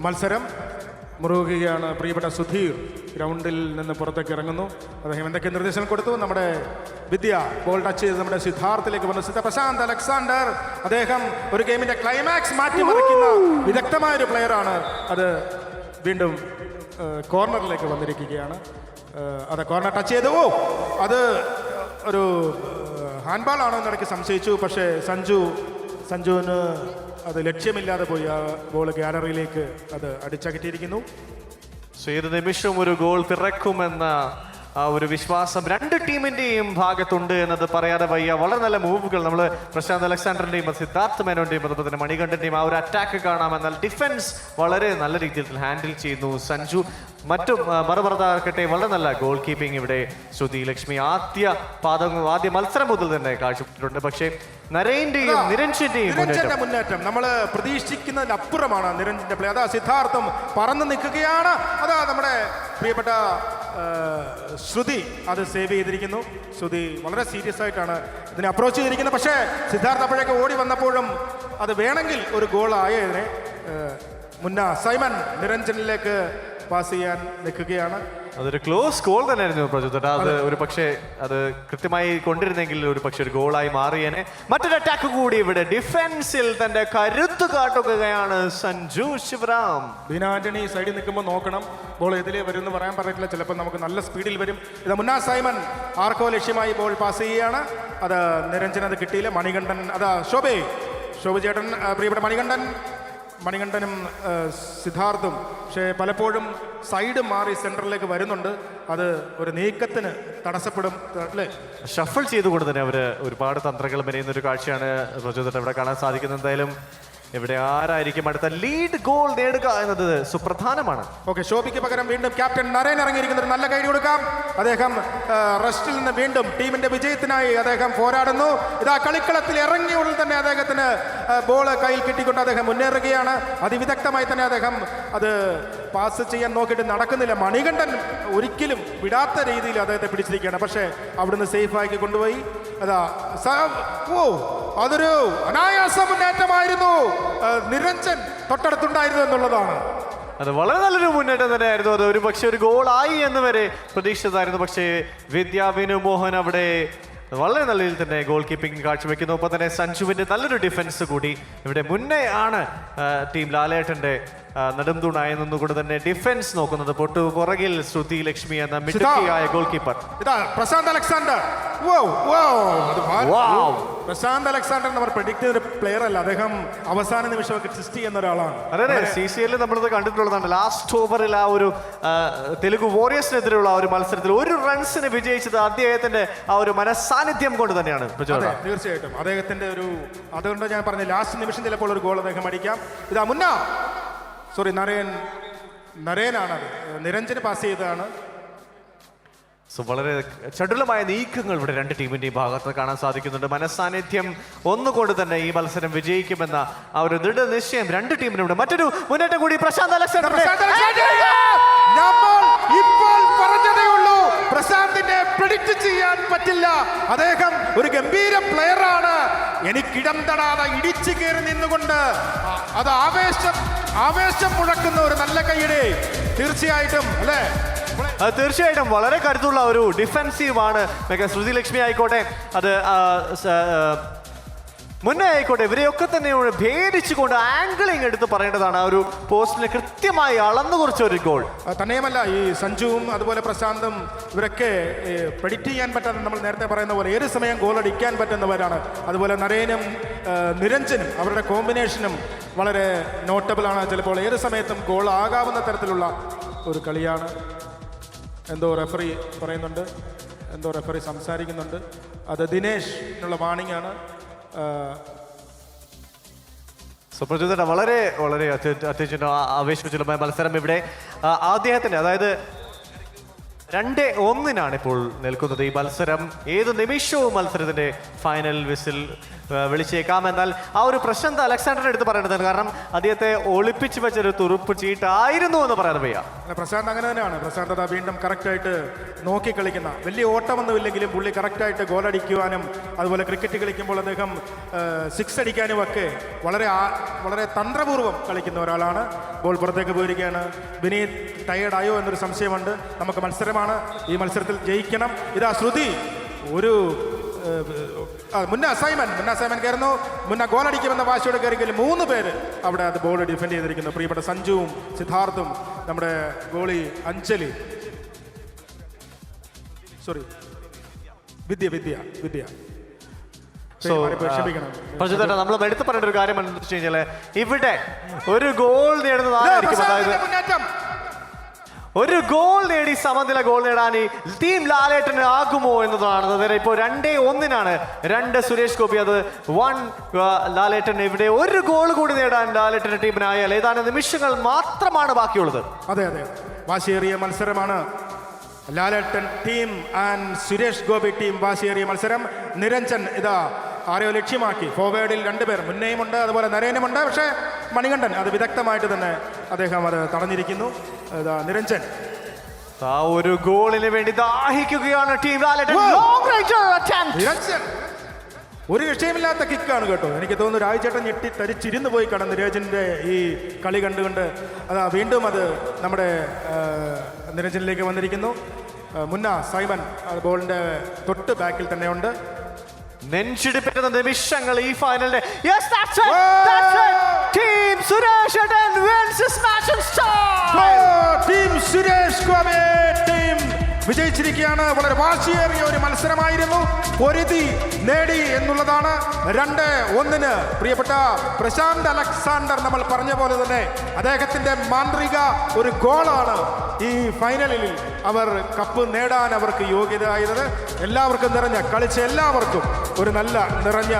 മത്സരം മുറുകുകയാണ്. പ്രിയപ്പെട്ട സുധീർ ഗ്രൗണ്ടിൽ നിന്ന് പുറത്തേക്ക് ഇറങ്ങുന്നു. അദ്ദേഹം എന്തൊക്കെ നിർദ്ദേശങ്ങൾ കൊടുത്തു? നമ്മുടെ വിദ്യ ബോൾ ടച്ച് ചെയ്ത് നമ്മുടെ സിദ്ധാർത്ഥിലേക്ക് വന്നു. പ്രശാന്ത് അലക്സാണ്ടർ അദ്ദേഹം ഒരു ഗെയിമിന്റെ ക്ലൈമാക്സ് മാറ്റിമറിക്കുന്ന വിദഗ്ധമായ ഒരു പ്ലെയറാണ്. അത് വീണ്ടും കോർണറിലേക്ക് വന്നിരിക്കുകയാണ്. അത് കോർണർ ടച്ച് ചെയ്തു. അത് ഒരു ഹാൻഡ്ബാൾ ആണോ എന്നിടയ്ക്ക് സംശയിച്ചു. പക്ഷേ സഞ്ജുവിന് അത് ലക്ഷ്യമില്ലാതെ പോയി. ആ ബോൾ ഗാലറിയിലേക്ക് അത് അടിച്ചകറ്റിയിരിക്കുന്നു. ഏത് നിമിഷവും ഒരു ഗോൾ പിറക്കുമെന്ന ആ ഒരു വിശ്വാസം രണ്ട് ടീമിന്റെയും ഭാഗത്തുണ്ട് എന്നത് പറയാതെ വയ്യ. വളരെ നല്ല മൂവുകൾ നമ്മൾ പ്രശാന്ത് അലക്സാണ്ടറിന്റെയും സിദ്ധാർത്ഥ് മേനോന്റെയും അതുപോലെ തന്നെ മണികണ്ഠന്റെയും ആ ഒരു അറ്റാക്ക് കാണാം. എന്നാൽ ഡിഫൻസ് വളരെ നല്ല രീതിയിൽ ഹാൻഡിൽ ചെയ്യുന്നു സഞ്ജു. മറ്റും മറുപുറത്താക്കട്ടെ വളരെ നല്ല ഗോൾ കീപ്പിംഗ് ഇവിടെ ശ്രുതി ലക്ഷ്മി ആദ്യ മത്സരം മുതൽ തന്നെ കാഴ്ചപ്പെട്ടിട്ടുണ്ട്. പക്ഷേ നരേന്റെയും നിരഞ്ജന്റെയും മുന്നേറ്റം നമ്മൾ പ്രതീക്ഷിക്കുന്നതിനപ്പുറമാണ്. നിരഞ്ജന്റെ പ്ലേ അതാ സിദ്ധാർത്ഥം പറന്നു നിൽക്കുകയാണ്. അതാ നമ്മുടെ പ്രിയപ്പെട്ട ശ്രുതി അത് സേവ് ചെയ്തിരിക്കുന്നു. ശ്രുതി വളരെ സീരിയസ് ആയിട്ടാണ് ഇതിനെ അപ്രോച്ച് ചെയ്തിരിക്കുന്നത്. പക്ഷേ സിദ്ധാർത്ഥ അപ്പോഴേക്ക് ഓടി വന്നപ്പോഴും അത് വേണമെങ്കിൽ ഒരു ഗോൾ ആയതിനെ മുന്ന സൈമൺ നിരഞ്ജനിലേക്ക് പാസ് ചെയ്യാൻ നിൽക്കുകയാണ്. അതൊരു ക്ലോസ് ഗോൾ തന്നെയായിരുന്നു പ്രചോദന. അത് ഒരു പക്ഷേ അത് കൃത്യമായി കൊണ്ടിരുന്നെങ്കിൽ ഒരു പക്ഷേ ഒരു ഗോളായി മാറിയേനെ. മറ്റൊരു അറ്റാക്ക് കൂടി ഇവിടെ ഡിഫൻസിൽ തന്റെ കരുത്ത് കാട്ടുകയാണ് സഞ്ജു ശിവറാം. ബീന ആന്റണി സൈഡിൽ നിൽക്കുമ്പോൾ നോക്കണം ബോൾ എതിലേ വരും എന്ന് പറയാൻ പറ്റില്ല. ചിലപ്പോൾ നമുക്ക് നല്ല സ്പീഡിൽ വരും. ഇത് മുന്ന സൈമൺ ആർക്കോ ലക്ഷ്യമായി ബോൾ പാസ് ചെയ്യുകയാണ്. അത് നിരഞ്ജൻ അത് കിട്ടിയില്ല. മണികണ്ഠൻ അതാ ശോഭ ചേട്ടൻ പ്രിയപ്പെട്ട മണികണ്ഠനും സിദ്ധാർത്ഥും പക്ഷേ പലപ്പോഴും സൈഡ് മാറി സെൻറ്ററിലേക്ക് വരുന്നുണ്ട്. അത് ഒരു നീക്കത്തിന് തടസ്സപ്പെടും അല്ലേ? ഷഫിൾ ചെയ്തുകൊണ്ട് തന്നെ അവർ ഒരുപാട് തന്ത്രങ്ങൾ മെനയുന്ന ഒരു കാഴ്ചയാണ് പ്രചോദനം ഇവിടെ കാണാൻ സാധിക്കുന്നത്. എന്തായാലും ഇവിടെ ആരായിരിക്കും അടുത്ത ലീഡ് ഗോൾ നേടുക എന്നത് സുപ്രധാനമാണ്. ഓക്കെ, ശോഭിക്ക് പകരം വീണ്ടും ക്യാപ്റ്റൻ നരേൻ ഇറങ്ങിയിരിക്കുന്ന ഒരു നല്ല കൈ കൊടുക്കാം. അദ്ദേഹം റെസ്റ്റിൽ നിന്ന് വീണ്ടും ടീമിന്റെ വിജയത്തിനായി അദ്ദേഹം പോരാടുന്നു. ഇതാ കളിക്കളത്തിൽ ഇറങ്ങിയ ഉടൻ തന്നെ അദ്ദേഹത്തിന് ബോള് കയ്യിൽ കിട്ടിക്കൊണ്ട് അദ്ദേഹം മുന്നേറുകയാണ്. അതിവിദഗ്ധമായി തന്നെ അദ്ദേഹം അത് പാസ് ചെയ്യാൻ നോക്കിയിട്ട് നടക്കുന്നില്ല. മണികണ്ഠൻ ഒരിക്കലും വിടാത്ത രീതിയിൽ അദ്ദേഹത്തെ പിടിച്ചിരിക്കുകയാണ്. പക്ഷേ അവിടുന്ന് സേഫാക്കി കൊണ്ടുപോയി. അതാ അതൊരു അനായാസ മുന്നേറ്റമായിരുന്നു. നിരഞ്ജൻ തൊട്ടടുത്തുണ്ടായിരുന്നു എന്നുള്ളതാണ്. അത് വളരെ നല്ലൊരു മുന്നേറ്റം തന്നെയായിരുന്നു. അത് ഒരു പക്ഷേ ഒരു ഗോളായി എന്ന് വരെ പ്രതീക്ഷിച്ചതായിരുന്നു. പക്ഷേ വിനു മോഹൻ അവിടെ വളരെ നല്ല രീതിയിൽ തന്നെ ഗോൾ കീപ്പിംഗ് കാഴ്ചവെക്കുന്നു. ഒപ്പം തന്നെ സഞ്ജുവിന്റെ നല്ലൊരു ഡിഫൻസ് കൂടി ഇവിടെ മുന്നേ ആണ് ടീം ലാലേട്ടന്റെ നെടുംതൂണായി നിന്നുകൊണ്ട് തന്നെ ഡിഫൻസ് നോക്കുന്നത് പുറകിൽ ശ്രുതി ലക്ഷ്മി എന്ന മിടുക്കിയായ ഗോൾ കീപ്പർ. ഇതാ പ്രശാന്ത് അലക്സാണ്ടർ. പ്രശാന്ത് അലക്സാണ്ടർ നമ്മൾ പ്രഡിക്ട് ചെയ്ത പ്ലെയർ അല്ല, അദ്ദേഹം അവസാന നിമിഷമൊക്കെ ട്വിസ്റ്റ് ചെയ്യുന്ന ഒരാളാണ്. അതെ, CCL നമ്മളത് കണ്ടിട്ടുള്ളതാണ്. ലാസ്റ്റ് ഓവറിൽ ആ ഒരു തെലുഗു വോറിയേഴ്സിനെതിരെയുള്ള ആ ഒരു മത്സരത്തിൽ ഒരു റൺസിന് വിജയിച്ചത് അദ്ദേഹത്തിന്റെ ആ ഒരു മനസാന്നിധ്യം കൊണ്ട് തന്നെയാണ്. തീർച്ചയായിട്ടും അദ്ദേഹത്തിന്റെ അതുകൊണ്ട് ഞാൻ പറഞ്ഞു ലാസ്റ്റ് നിമിഷം ചിലപ്പോൾ ഒരു ഗോൾ അദ്ദേഹം അടിക്കാം. ഇതാ നരേനാണ് നിരഞ്ജന് പാസ് ചെയ്തതാണ്. വളരെ ചടുലമായ നീക്കങ്ങൾ ഇവിടെ രണ്ട് ടീമിന്റെയും ഭാഗത്ത് കാണാൻ സാധിക്കുന്നുണ്ട്. മനസാന്നിധ്യം ഒന്നുകൊണ്ട് തന്നെ ഈ മത്സരം വിജയിക്കുമെന്ന ആ ഒരു ദൃഢനിശ്ചയം രണ്ട് ടീമിനുണ്ട്. മറ്റൊരു മുന്നേറ്റം കൂടി പ്രശാന്ത് അലക്സാണ്ടർ. ഇപ്പോൾ പറഞ്ഞതേ ഉള്ളൂ, പ്രശാന്തിനെ പ്രെഡിക്റ്റ് ചെയ്യാൻ പറ്റില്ല. അദ്ദേഹം ഒരു ഗംഭീര പ്ലെയർ ആണ്. എനിക്കിടം തടാതെ ഇടിച്ചു കയറി നിന്നുകൊണ്ട് അത് ആവേശം മുഴക്കുന്ന ഒരു നല്ല കൈയുടെ തീർച്ചയായിട്ടും അല്ലേ. തീർച്ചയായിട്ടും വളരെ കരുത്തുള്ള ഒരു ഡിഫെൻസീവ് ആണ്. ശ്രുതി ലക്ഷ്മി ആയിക്കോട്ടെ, അത് മുന്നേ ആയിക്കോട്ടെ, ഇവരെയൊക്കെ തന്നെ ഭേദിച്ചുകൊണ്ട് ആംഗിളിങ് എടുത്ത് പറയേണ്ടതാണ്. ആ ഒരു പോസ്റ്റിനെ കൃത്യമായി അളന്നു കുറിച്ച ഒരു ഗോൾ തന്നെയുമല്ല, ഈ സഞ്ജുവും അതുപോലെ പ്രശാന്തും ഇവരൊക്കെ പ്രെഡിക്റ്റ് ചെയ്യാൻ പറ്റാത്ത, നമ്മൾ നേരത്തെ പറയുന്ന പോലെ ഏത് സമയം ഗോൾ അടിക്കാൻ പറ്റുന്നവരാണ്. അതുപോലെ നരേനും നിരഞ്ജനും അവരുടെ കോമ്പിനേഷനും വളരെ നോട്ടബിൾ ആണ്. ചിലപ്പോൾ ഏത് സമയത്തും ഗോൾ ആകാവുന്ന തരത്തിലുള്ള ഒരു കളിയാണ്. എന്തോ റെഫറി പറയുന്നുണ്ട്, എന്തോ റെഫറി സംസാരിക്കുന്നുണ്ട്. അത് ദിനേഷിനുള്ള വാണിംഗ് ആണ്. സുപ്രജിത വളരെ വളരെ അത്യാവശ്യം ആവേശിച്ചുള്ള മത്സരം ഇവിടെ അദ്ദേഹത്തിന്റെ, അതായത് 2-1 ഇപ്പോൾ നിൽക്കുന്നത് ഈ മത്സരം. ഏത് നിമിഷവും മത്സരത്തിന്റെ ഫൈനൽ വിസിൽ വിളിച്ചേക്കാം. എന്നാൽ ആ ഒരു പ്രശാന്ത് അലക്സാണ്ടറിന്റെ അടുത്ത് പറയേണ്ടതാണ്, കാരണം അദ്ദേഹത്തെ ഒളിപ്പിച്ച് വെച്ചൊരു തുറുപ്പ് ചീട്ടായിരുന്നു എന്ന് പറയാതെ വയ്യ. പ്രശാന്ത് അങ്ങനെ തന്നെയാണ്. പ്രശാന്ത് അതാ വീണ്ടും കറക്റ്റായിട്ട് നോക്കി കളിക്കുന്ന, വലിയ ഓട്ടമൊന്നുമില്ലെങ്കിലും പുള്ളി കറക്റ്റായിട്ട് ഗോൾ അടിക്കുവാനും അതുപോലെ ക്രിക്കറ്റ് കളിക്കുമ്പോൾ അദ്ദേഹം 6 അടിക്കാനും ഒക്കെ വളരെ തന്ത്രപൂർവ്വം കളിക്കുന്ന ഒരാളാണ്. ബോൾ പുറത്തേക്ക് പോയിരിക്കുകയാണ്. വിനീത് ടയേർഡായോ എന്നൊരു സംശയമുണ്ട്. നമുക്ക് മത്സരമാണ്, ഈ മത്സരത്തിൽ ജയിക്കണം. ഇതാ ശ്രുതി മുന്ന സൈമൻ കയറുന്നു. മുന്ന ഗോൾ അടിക്കുമെന്ന വാശിയോടെ കയറിയെങ്കിലും 3 പേര് അവിടെ അത് ബോൾ ഡിഫെൻഡ് ചെയ്തിരിക്കുന്നു. പ്രിയപ്പെട്ട സഞ്ജുവും സിദ്ധാർത്ഥും നമ്മുടെ ഗോളി അഞ്ജലി, വിദ്യ. നമ്മൾ എടുത്തു പറയേണ്ട ഒരു കാര്യം എന്താണെന്ന് വെച്ച് കഴിഞ്ഞാല് ഇവിടെ ഒരു ഗോൾ നേടുന്നതായിരിക്കും, അതായത് ഒരു ഗോൾ നേടി സമനില ഗോൾ നേടാൻ ഈ ടീം ലാലേട്ടന് ആകുമോ എന്നതാണ്. അതായത് ഇപ്പോൾ 2-1 2 സുരേഷ് ഗോപി, അത് 1 ലാലേട്ടൻ. ഇവിടെ ഒരു ഗോൾ കൂടി നേടാൻ ലാലേട്ടന്റെ ടീമിനായാൽ ഏതാനും നിമിഷങ്ങൾ മാത്രമാണ് ബാക്കിയുള്ളത്. അതെ, വാശിയേറിയ മത്സരമാണ്. Lalettan team and Suresh Gopi team വാശിയേറിയ മത്സരം. നിരഞ്ജൻ ഇതാ ആരെയോ ലക്ഷ്യമാക്കി. ഫോർവേഡിൽ 2 പേർ, മുന്നേയുമുണ്ട് അതുപോലെ നരേനുമുണ്ട്. പക്ഷേ മണികണ്ഠൻ അത് വിദഗ്ധമായിട്ട് തന്നെ അദ്ദേഹം അത് തടഞ്ഞിരിക്കുന്നു. നിരഞ്ജൻ ആ ഒരു ഗോളിന് വേണ്ടി ദാഹിക്കുകയാണ് ടീം ലാലേട്ടൻ. നിരഞ്ജൻ ഒരു വിഷയമില്ലാത്ത കിക്കാണ് കേട്ടോ. എനിക്ക് തോന്നുന്നു രാജേട്ടൻ തരിച്ചിരുന്ന് പോയി കാണും നിരഞ്ജന്റെ ഈ കളി കണ്ടുകൊണ്ട്. അതാ വീണ്ടും അത് നമ്മുടെ നിരഞ്ജനിലേക്ക് വന്നിരിക്കുന്നു. മുന്ന സൈമൻ ബോളിന്റെ തൊട്ട് ബാക്കിൽ തന്നെയുണ്ട്. നെഞ്ചിടിപ്പിക്കുന്ന നിമിഷങ്ങൾ ഈ ഫൈനലിന്റെ. ടീം സുരേഷ് ഗോപി ടീം വിജയിച്ചിരിക്കുകയാണ്. വളരെ വാശിയേറിയ ഒരു മത്സരമായിരുന്നു. പൊരുതി നേടി എന്നുള്ളതാണ്. 2-1 പ്രിയപ്പെട്ട പ്രശാന്ത് അലക്സാണ്ടർ നമ്മൾ പറഞ്ഞ പോലെ തന്നെ അദ്ദേഹത്തിന്റെ മാന്ത്രിക ഒരു ഗോളാണ് ഈ ഫൈനലിൽ അവർ കപ്പ് നേടാൻ അവർക്ക് യോഗ്യതയായത്. എല്ലാവർക്കും കളിച്ച എല്ലാവർക്കും ഒരു നല്ല നിറഞ്ഞ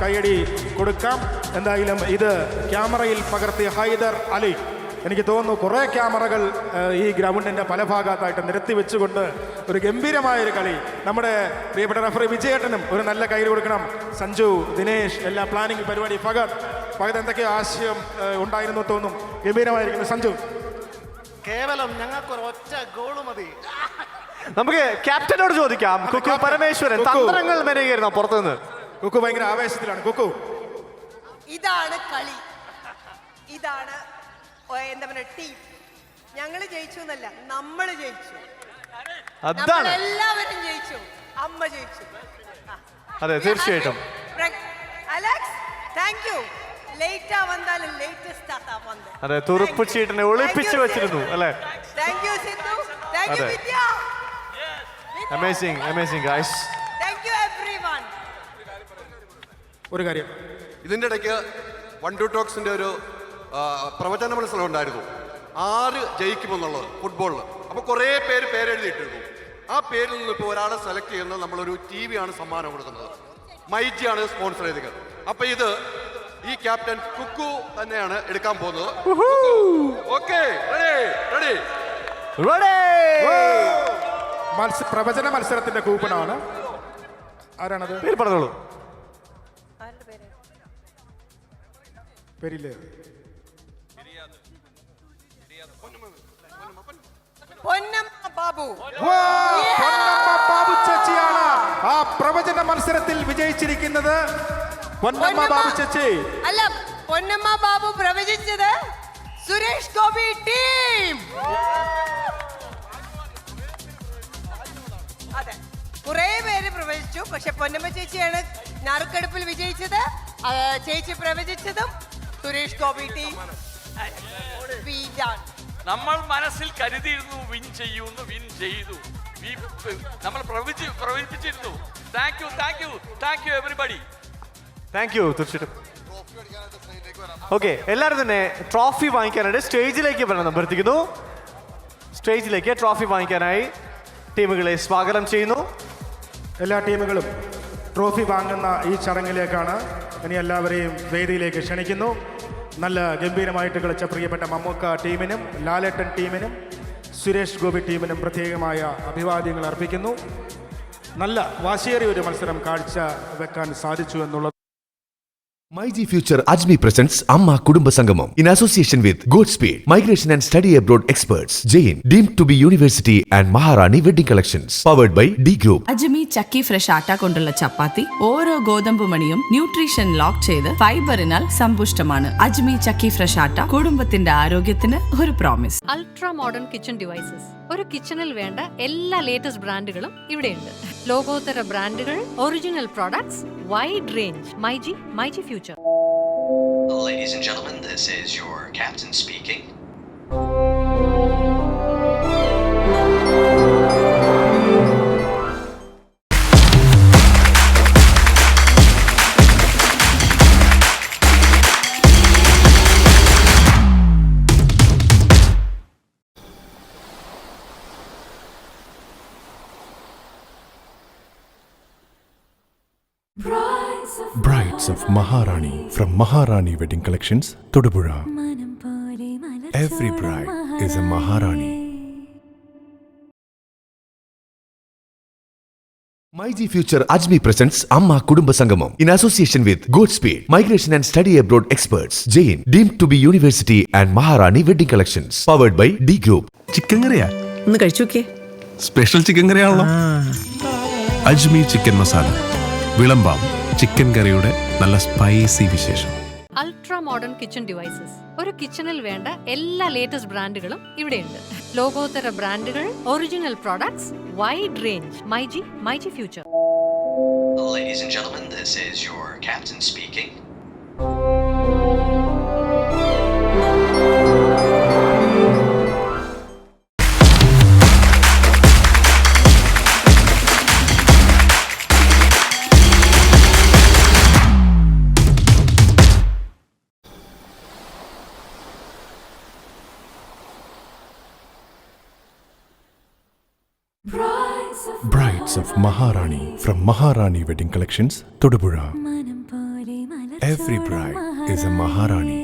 കൈയടി കൊടുക്കാം. എന്തായാലും ഇത് ക്യാമറയിൽ പകർത്തിയ ഹൈദർ അലി, എനിക്ക് തോന്നുന്നു കുറേ ക്യാമറകൾ ഈ ഗ്രൗണ്ടിൻ്റെ പല ഭാഗത്തായിട്ട് നിരത്തി വെച്ചുകൊണ്ട് ഒരു ഗംഭീരമായൊരു കളി. നമ്മുടെ പ്രിയപ്പെട്ട റഫറി വിജയേട്ടനും ഒരു നല്ല കൈയ്യിൽ കൊടുക്കണം. സഞ്ജു, ദിനേശ്, എല്ലാ പ്ലാനിങ് പരിപാടി. ഫഹദ് എന്തൊക്കെയോ ആശയം ഉണ്ടായിരുന്നു തോന്നും. ഗംഭീരമായിരിക്കുന്നു സഞ്ജു. കേവലം ഞങ്ങൾക്ക് ഒറ്റ ഗോൾ മതി. നമുക്ക് ക്യാപ്റ്റനോട് ചോദിക്കാം. കുക്കു പരമേശ്വരൻ തന്ത്രങ്ങൾ മെനയായിരുന്നു പുറത്തുനിന്ന്. കുക്കു ഭയങ്കര ആവേശത്തിലാണ്. കുക്കു, ഇതാണ് കളി, ഇതാണ് എന്താ പറയുക ടീം. ഞങ്ങൾ ജയിച്ചു എന്നല്ല, നമ്മൾ ജയിച്ചു, എല്ലാവരും ജയിച്ചു, അമ്മ ജയിച്ചു. അതെ, തീർച്ചയായിട്ടും. Alex, thank you. ലേറ്റാ വന്നാലും ലേറ്റസ്റ്റ് ആത്താ വന്നത്. അതെ, തുറുപ്പ് ചീട്ടിനെ ഒളിപ്പിച്ചു വെച്ചിരുന്നു അല്ലേ? Thank you Sindhu, thank you അതെ. Vidya, amazing guys. Thank you everyone. ഒരു കാര്യം, ഇതിൻ്റെ ഇടയ്ക്ക് 1-2 ടോക്സിൻ്റെ ഒരു പ്രവചന മത്സരം ഉണ്ടായിരുന്നു. 6 ജയിക്കുമെന്നുള്ളത് ഫുട്ബോളിൽ. അപ്പോൾ കുറേ പേരെഴുതിയിട്ടിരുന്നു. ആ പേരിൽ നിന്ന് ഇപ്പോൾ ഒരാളെ സെലക്ട് ചെയ്യുന്നത് നമ്മളൊരു TV ആണ് സമ്മാനം കൊടുക്കുന്നത്. മൈജിയാണ് സ്പോൺസർ ചെയ്തത്. അപ്പോൾ ഇത് ഈ ക്യാപ്റ്റൻ കുക്കു തന്നെയാണ് എടുക്കാൻ പോകുന്നത്. Okay, ready. പ്രവചന മത്സരത്തിന്റെ കൂപ്പണാണ്. ആരാണത്? പേര് പറഞ്ഞോളൂ. പേരില്ലേ? പൊന്നമ്മ ബാബു. പൊന്നമ്മ ബാബു ചേച്ചിയാണ് ആ പ്രവചന മത്സരത്തിൽ വിജയിച്ചിരിക്കുന്നത്. പൊന്നമ്മ ബാബു ചേച്ചി. അല്ല, പൊന്നമ്മ ബാബു പ്രവചിച്ചത് സുരേഷ് ഗോപി ടീം. അതെ, കുറെ പേര് പ്രവചിച്ചു, പക്ഷെ പൊന്നമ്മ ചേച്ചിയാണ് നറുക്കെടുപ്പിൽ വിജയിച്ചത്. ചേച്ചി പ്രവചിച്ചതും സുരേഷ് ഗോപി ടീം. നമ്മൾ മനസ്സിൽ കരുതിയിരുന്നു വിൻ ചെയ്യുന്നു, വിൻ ചെയ്തു. നമ്മൾ പ്രവചിപ്പിച്ചിരുന്നു. Thank you everybody. Thank you. തീർച്ചയായിട്ടും. ഓക്കെ, എല്ലാവരും തന്നെ ട്രോഫി വാങ്ങിക്കാനായിട്ട് സ്റ്റേജിലേക്ക് വരണം അഭ്യർത്ഥിക്കുന്നു. സ്റ്റേജിലേക്ക് ട്രോഫി വാങ്ങിക്കാനായി ടീമുകളെ സ്വാഗതം ചെയ്യുന്നു. എല്ലാ ടീമുകളും ട്രോഫി വാങ്ങുന്ന ഈ ചടങ്ങിലേക്കാണ് ഇനി എല്ലാവരെയും വേദിയിലേക്ക് ക്ഷണിക്കുന്നു. നല്ല ഗംഭീരമായിട്ട് കളിച്ച പ്രിയപ്പെട്ട മമ്മൂക്ക ടീമിനും ലാലേട്ടൻ ടീമിനും സുരേഷ് ഗോപി ടീമിനും പ്രത്യേകമായ അഭിവാദ്യങ്ങൾ അർപ്പിക്കുന്നു. നല്ല വാശിയേറിയ ഒരു മത്സരം കാഴ്ച വെക്കാൻ സാധിച്ചു എന്നുള്ളത്. MyG Future Ajmi presents Amma Kudumba Sangamam in association with Godspeed Migration and Study Abroad Experts, Jain, deemed to be University and Maharani Wedding Collections, powered by D Group. Ajmi chakki fresh atta കൊണ്ടുള്ള ചപ്പാത്തി ഓരോ ഗോതമ്പ് മണിയും ന്യൂട്രീഷൻ ലോക്ക് ചെയ്ത് ഫൈബറിനാൽ സമ്പുഷ്ടമാണ്. അജ്മി ചക്കി ഫ്രഷ് ആട്ട കുടുംബത്തിന്റെ ആരോഗ്യത്തിന് ഒരു promise. Ultra modern kitchen devices. ഒരു കിച്ചണിൽ വേണ്ട എല്ലാ ലേറ്റസ്റ്റ് ബ്രാൻഡുകളും ഇവിടെയുണ്ട്. ലോകോത്തര ബ്രാൻഡുകൾ, original products, wide range. MyG future. Ladies and gentlemen, this is your captain speaking. Brides of Maharani from Maharani Wedding Collections, Todupuzha. Every bride is a Maharani. MyG Future Ajmi presents Amma Kudumba Sangamam in association with Godspeed Migration and Study Abroad Experts, Jain, deemed to be University and Maharani Wedding Collections, powered by D Group. Chicken കറിയാ? ഒന്ന് കഴിച്ചു നോക്കിയേ. സ്പെഷ്യൽ ചിക്കൻ കറിയാണല്ലോ. അജ്മി ചിക്കൻ മസാല. വിളമ്പാം ചിക്കൻ കറിയുടെ നല്ല സ്പൈസി വിശേഷം. Ultra modern kitchen devices. ഒരു കിച്ചണിൽ വേണ്ട എല്ലാ ലേറ്റസ്റ്റ് ബ്രാൻഡുകളും ഇവിടെയുണ്ട്. ലോകോത്തര ബ്രാൻഡുകൾ, original products, wide range. MyG future. Ladies and gentlemen, this is your captain speaking. Brides of Maharani from Maharani Wedding Collections, Todupuzha. Every bride is a Maharani.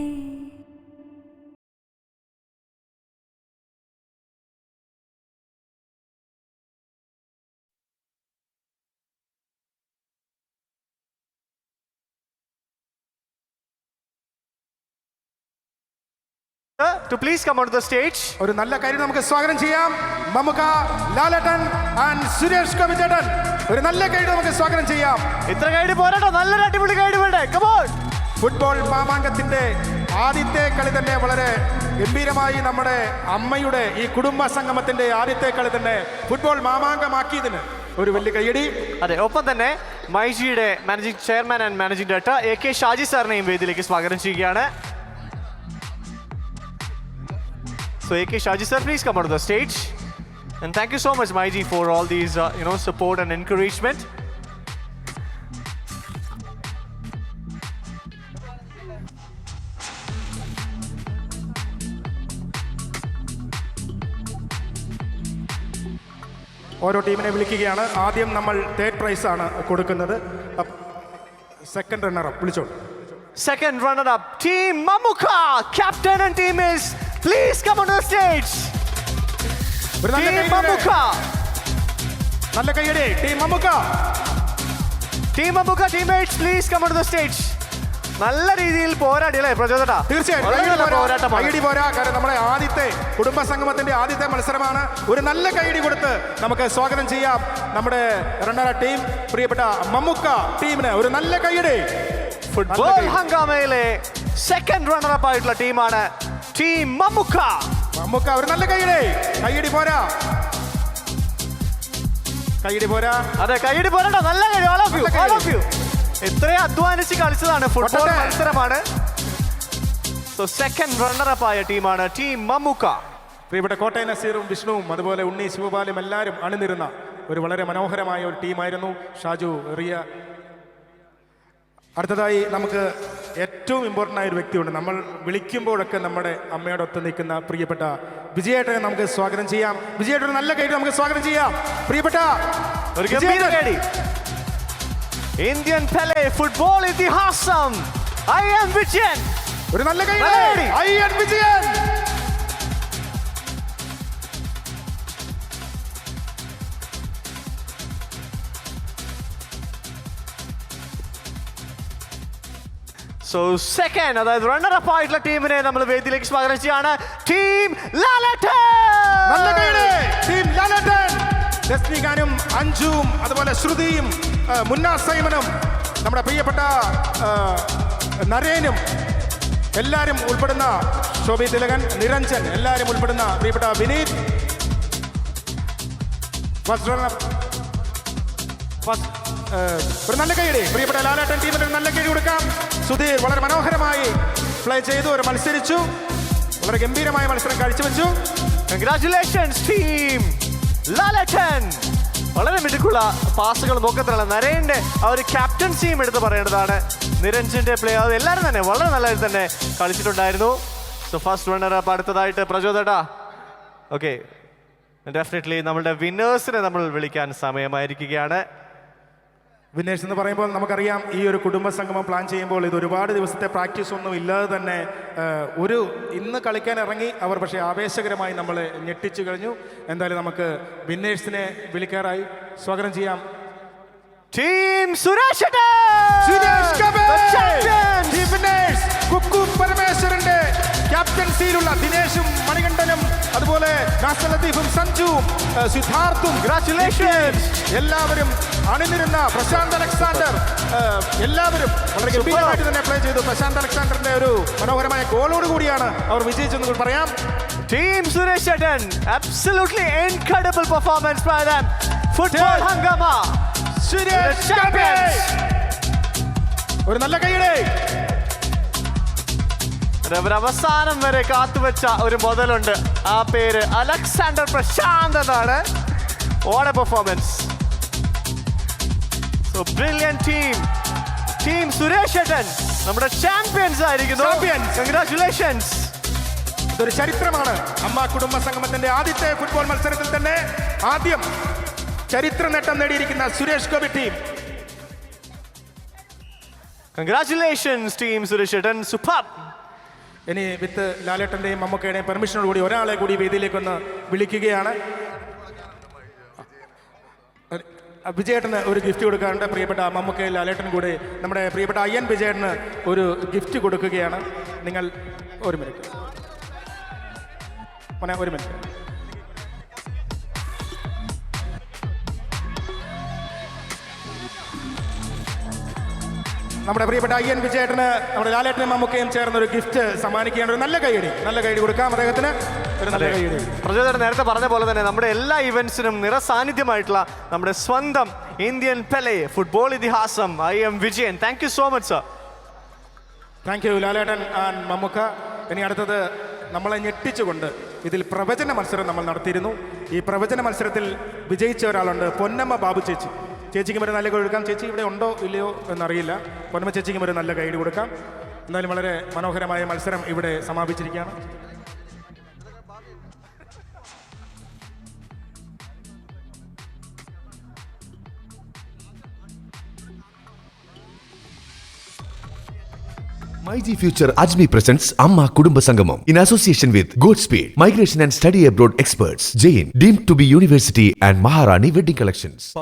To please come onto the stage. ഒരു നല്ല കാര്യം നമുക്ക് സ്വാഗതം ചെയ്യാം. മമ്മൂക്ക, ലാലേട്ടൻ ആൻഡ് സുരേഷ് ഗോപി ചേട്ടൻ. ഒരു നല്ല കാര്യം നമുക്ക് സ്വാഗതം ചെയ്യാം. ഇത്ര ഗൈഡ് പോരാട്ടോ, നല്ലൊരു അടിപൊളി ഗൈഡ് വേണ്ടേ? Come on. ഫുട്ബോൾ മാമാങ്കത്തിന്റെ ആദ്യത്തെ കളി തന്നെ വളരെ ഗംഭീരമായി നമ്മുടെ അമ്മയുടെ ഈ കുടുംബ സംഗമത്തിന്റെ ആദ്യത്തെ കളി തന്നെ ഫുട്ബോൾ മാമാങ്കമാക്കിയതിന് ഒരു വലിയ കൈയടി. അതെ, ഒപ്പം തന്നെ മൈജിയുടെ managing chairman and managing director AK Shaji സാറിനെയും വേദിയിലേക്ക് സ്വാഗതം ചെയ്യുകയാണ്. So AK Shaji sir, please come on to the stage. And thank you so much, Maiji, for all these support and encouragement. ഓരോ ടീമിനെ വിളിക്കുകയാണ്. ആദ്യം നമ്മൾ തേർഡ് പ്രൈസ് ആണ് കൊടുക്കുന്നത്. സെക്കൻഡ് റണ്ണർ അപ്പ് വിളിച്ചോളൂ. Second runner-up, Team Mamuka. Captain and team is, please come on the stage. Team Mamuka. നല്ല കൈയടി team Mammukka. Team Mamuka teammates, please come on the stage. നല്ല രീതിയിൽ പോരാടി അല്ലേ പ്രചോദന? തീർച്ചയായും കൈയടി പോരാ. കാരണം നമ്മുടെ ആദ്യത്തെ കുടുംബ സംഗമത്തിന്റെ ആദ്യത്തെ മത്സരമാണ്. ഒരു നല്ല കൈയടി കൊടുത്ത് നമുക്ക് സ്വാഗതം ചെയ്യാം നമ്മുടെ റണ്ണർ ടീം പ്രിയപ്പെട്ട മമ്മുക്ക ടീമിന് ഒരു നല്ല കൈയടി. ഫുട്ബോൾ ഹംഗാമയിലെ സെക്കൻഡ് റണ്ണർ-അപ്പ് ആയിട്ടുള്ള ടീമാണ് ടീം മമ്മുക്ക. മമ്മുക്ക ഒരു നല്ല കൈയടി. കൈയടി പോരാ, കൈയടി പോരാ. അതെ, കൈയടി പോരണ്ട, നല്ല കൈ. all of you. എത്രയും അധ്വാനിച്ച് കളിച്ചതാണ്, ഫുട്ബോൾ മത്സരമാണ്. സോ സെക്കൻഡ് റണ്ണർ-അപ്പ് ആയ ടീമാണ് ടീം മമ്മുക്ക. പ്രിയപ്പെട്ട കോട്ടയം നസീറും വിഷ്ണുവും അതുപോലെ ഉണ്ണി ശിവപാലും എല്ലാവരും അണിനിരുന്ന ഒരു വളരെ മനോഹരമായ ഒരു ടീമായിരുന്നു. ഷാജു, റിയ. അടുത്തതായി നമുക്ക് ഏറ്റവും ഇമ്പോർട്ടൻ്റ് ആയ ഒരു വ്യക്തിയുണ്ട്. നമ്മൾ വിളിക്കുമ്പോഴൊക്കെ നമ്മുടെ അമ്മയോടൊത്ത് നിൽക്കുന്ന പ്രിയപ്പെട്ട വിജയേട്ടനെ നമുക്ക് സ്വാഗതം ചെയ്യാം. വിജയേട്ടൻ ഒരു നല്ല കൈയ്യടി നമുക്ക് സ്വാഗതം ചെയ്യാം. പ്രിയപ്പെട്ട ഒരു ഗംഭീര കൈയ്യടി. ഇന്ത്യൻ പെലെ, ഫുട്ബോൾ ഇതിഹാസം IN വിജയൻ. ഒരു നല്ല കൈയ്യടി. IN വിജയൻ. സോ സെക്കൻഡ്, അതായത് റണ്ണർ-അപ്പ് ആയിട്ടുള്ള ടീമിനെ നമ്മൾ വേദിയിലേക്ക് സ്വാഗതം ചെയ്യാണ്. ടീം ലാലട്ടൻ. നല്ല കൈയ്യടി ടീം ലാലട്ടൻ. രശ്മികാനും അഞ്ജുവും അതുപോലെ ശ്രുതിയും മുന്ന സൈമനും നമ്മുടെ പ്രിയപ്പെട്ട നരേനും എല്ലാവരും ഉൾപ്പെടുന്ന ശോഭി തിലകൻ, നിരഞ്ജൻ എല്ലാവരും ഉൾപ്പെടുന്ന പ്രിയപ്പെട്ട വിനീത്. ഒരു നല്ല കൈയ്യടി പ്രിയപ്പെട്ട ലാലേട്ടൻ ടീമിന് ഒരു നല്ല കൈയ്യടി കൊടുക്കാം. സുധീർ വളരെ മനോഹരമായി പ്ലേ ചെയ്തു, ഒരു മത്സരിച്ചു, വളരെ ഗംഭീരമായ മത്സരം കാഴ്ചവെച്ചു. കൺഗ്രാറ്റുലേഷൻസ് ടീം ലാലേട്ടൻ. വളരെ മിടുക്കുള്ള പാസുകൾ നോക്കത്തിലുള്ള നരേന്റെ ആ ഒരു ക്യാപ്റ്റൻസിയും എടുത്ത് പറയേണ്ടതാണ്. നിരഞ്ജന്റെ പ്ലേ അത് എല്ലാവരും തന്നെ വളരെ നല്ലതായി തന്നെ കളിച്ചിട്ടുണ്ടായിരുന്നു. സോ ഫസ്റ്റ് റണ്ണർ-അപ്പ് അടുത്തതായിട്ട് പ്രചോദന. ഓക്കെ, ഡെഫിനറ്റ്ലി നമ്മളുടെ വിന്നേഴ്സിനെ നമ്മൾ വിളിക്കാൻ സമയമായിരിക്കുകയാണ്. വിന്നേഴ്സ് എന്ന് പറയുമ്പോൾ നമുക്കറിയാം, ഈ ഒരു കുടുംബ സംഗമം പ്ലാൻ ചെയ്യുമ്പോൾ ഇത് ഒരുപാട് ദിവസത്തെ പ്രാക്ടീസ് ഒന്നും ഇല്ലാതെ തന്നെ ഇന്ന് കളിക്കാൻ ഇറങ്ങി അവർ, പക്ഷേ ആവേശകരമായി നമ്മളെ ഞെട്ടിച്ചു കഴിഞ്ഞു. എന്തായാലും നമുക്ക് വിന്നേഴ്സിനെ വിളിക്കാറായി. സ്വാഗതം ചെയ്യാം. ടീം സുരേഷ് കുക്കു പരമേശ്വരന്റെ ക്യാപ്റ്റൻസിയിലുള്ള ദിനേശും മണികണ്ഠനും അതുപോലെ നാസർ ലത്തീഫും സഞ്ജുവും സിദ്ധാർത്ഥും എല്ലാവരും അണിനിരുന്ന പ്രശാന്ത് അലക്സാണ്ടർ എല്ലാവരും വളരെ ഗംഭീരമായിട്ട് തന്നെ പ്ലേ ചെയ്തു. പ്രശാന്ത് അലക്സാണ്ടറിന്റെ ഒരു മനോഹരമായ ഗോളോട് കൂടിയാണ് അവർ വിജയിച്ചെന്ന് പറയാം. ടീം സുരേഷ് ചേട്ടൻ, absolutely incredible performance by them. Football Hangama. ഒരു നല്ല കൈയ്യടി. അവസാനം വരെ കാത്തുവെച്ച ഒരു മുതലുണ്ട്, ആ പേര് അലക്സാണ്ടർ പ്രശാന്ത് എന്നാണ്. What a performance. So brilliant team. Team Suresh ചേട്ടൻ നമ്മുടെ ചാമ്പ്യൻസ് ആയിരിക്കുന്നു. Congratulations. ഇതൊരു ചരിത്രമാണ്. അമ്മ കുടുംബ സംഗമത്തിന്റെ ആദ്യത്തെ ഫുട്ബോൾ മത്സരത്തിൽ തന്നെ ആദ്യം ചരിത്ര നേട്ടം നേടിയിരിക്കുന്ന സുരേഷ് ഗോപി ടീം. Congratulations team സുരേഷ് ചേട്ടൻ, superb. ഇനി വിത്ത് ലാലേട്ടന്റെയും മമ്മൂക്കയുടെയും പെർമിഷനോട് കൂടി ഒരാളെ കൂടി വേദിയിലേക്കൊന്ന് വിളിക്കുകയാണ്. വിജയേട്ടന് ഒരു ഗിഫ്റ്റ് കൊടുക്കാറുണ്ട്. പ്രിയപ്പെട്ട മമ്മൂക്കയും ലാലേട്ടൻ കൂടി നമ്മുടെ പ്രിയപ്പെട്ട IN വിജയേട്ടന് ഒരു ഗിഫ്റ്റ് കൊടുക്കുകയാണ്. നിങ്ങൾ ഒരു മിനിറ്റ് ഒരു മിനിറ്റ്. നമ്മുടെ പ്രിയപ്പെട്ട IN വിജയേട്ടന് നമ്മുടെ ലാലേട്ടനും മമ്മൂക്കയും ചേർന്ന് ഒരു ഗിഫ്റ്റ് സമ്മാനിക്കുകയാണ്. ഒരു നല്ല കൈയടി കൊടുക്കാം അദ്ദേഹത്തിന്. ഒരു നല്ല കൈയ്യടി. പ്രചോദനം നേരത്തെ പറഞ്ഞ പോലെ തന്നെ നമ്മുടെ എല്ലാ ഇവന്റ്സിനും നിറസാന്നിധ്യമായിട്ടുള്ള നമ്മുടെ സ്വന്തം ഇന്ത്യൻ പെലെ, ഫുട്ബോൾ ഇതിഹാസം IM Vijayan. Thank you so much sir. Thank you Lalettan and Mammukka. ഇനി അടുത്തത് നമ്മളെ ഞെട്ടിച്ചുകൊണ്ട് ഇതിൽ പ്രവചന മത്സരം നമ്മൾ നടത്തിയിരുന്നു. ഈ പ്രവചന മത്സരത്തിൽ വിജയിച്ച ഒരാളുണ്ട്, പൊന്നമ്മ ബാബു ചേച്ചി. ചേച്ചിക്ക് ഒരു നല്ല കൈ കൊടുക്കാം. ചേച്ചി ഇവിടെ ഉണ്ടോ ഇല്ലയോ എന്നറിയില്ല. പൊന്നമ്മ ചേച്ചിക്കും ഒരു നല്ല കൈയ്യടി കൊടുക്കാം. എന്തായാലും വളരെ മനോഹരമായ മത്സരം ഇവിടെ സമാപിച്ചിരിക്കുകയാണ്. MyG Future Ajmi presents Amma Kudumba Sangamam in association with Godspeed, Migration and Study Abroad Experts, Jain, deemed to be University and Maharani Wedding Collections.